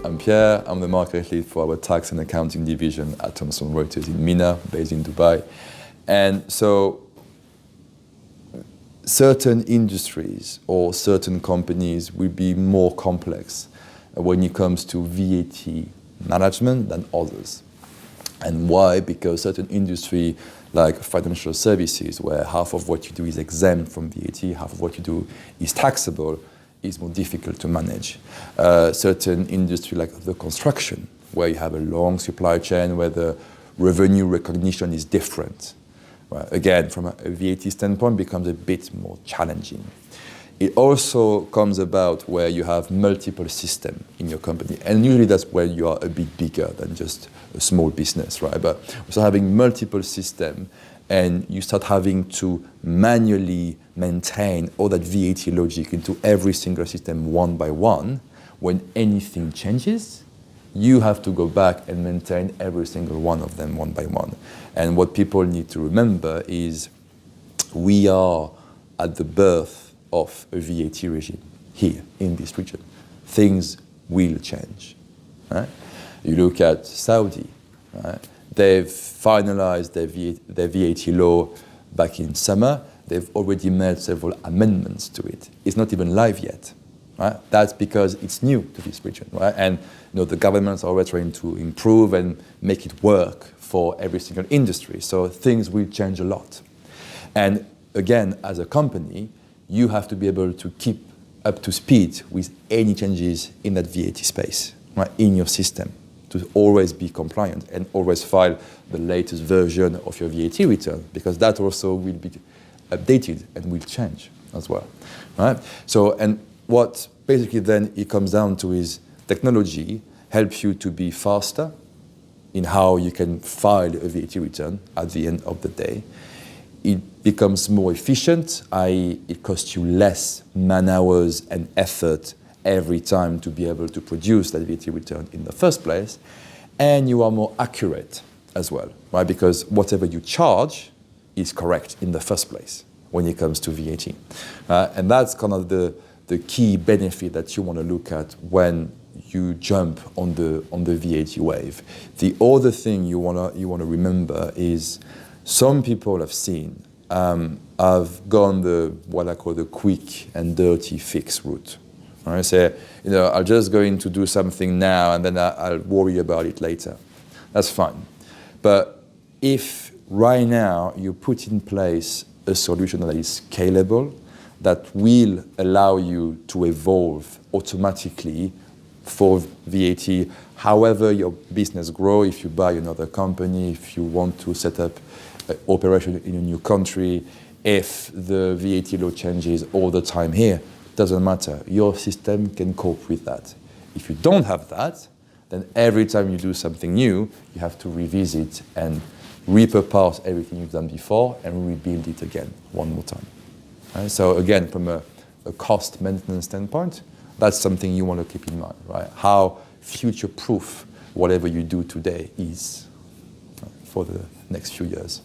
I'm Pierre. I'm the market lead for our tax and accounting division at Thomson Reuters in MENA, based in Dubai. And so certain industries or certain companies will be more complex when it comes to VAT management than others. And why? Because certain industry like financial services, where half of what you do is exempt from VAT, half of what you do is taxable, is more difficult to manage. Certain industry like the construction, where you have a long supply chain, where the revenue recognition is different. Well, again, from a VAT standpoint, becomes a bit more challenging. It also comes about where you have multiple systems in your company. And usually that's where you are a bit bigger than just a small business, right? But so having multiple systems, and you start having to manually maintain all that VAT logic into every single system one by one. When anything changes, you have to go back and maintain every single one of them one by one. And what people need to remember is we are at the birth of a VAT regime here in this region. Things will change. Right? You look at Saudi, right? They've finalized their VAT law back in summer. They've already made several amendments to it. It's not even live yet. Right? That's because it's new to this region. Right? And the governments are always trying to improve and make it work for every single industry. So things will change a lot. And again, as a company, you have to be able to keep up to speed with any changes in that VAT space, right, in your system, to always be compliant and always file the latest version of your VAT return, because that also will be updated and will change as well, right? So, and what basically then it comes down to is technology helps you to be faster in how you can file a VAT return at the end of the day. It becomes more efficient, i.e. it costs you less man-hours and effort every time to be able to produce that VAT return in the first place, and you are more accurate as well, right? Because whatever you charge is correct in the first place when it comes to VAT. And that's kind of the key benefit that you want to look at when you jump on the VAT wave. The other thing you wanna remember is some people I've seen have gone what I call the quick and dirty fix route. I say, I'm just going to do something now and then I'll worry about it later. That's fine. But if right now you put in place a solution that is scalable, that will allow you to evolve automatically for VAT, however your business grows, if you buy another company, if you want to set up an operation in a new country, if the VAT law changes all the time here, doesn't matter. Your system can cope with that. If you don't have that, then every time you do something new, you have to revisit and rip apart everything you've done before and rebuild it again one more time. Right? So again, from a cost maintenance standpoint, that's something you want to keep in mind, right? How future-proof whatever you do today is for the next few years.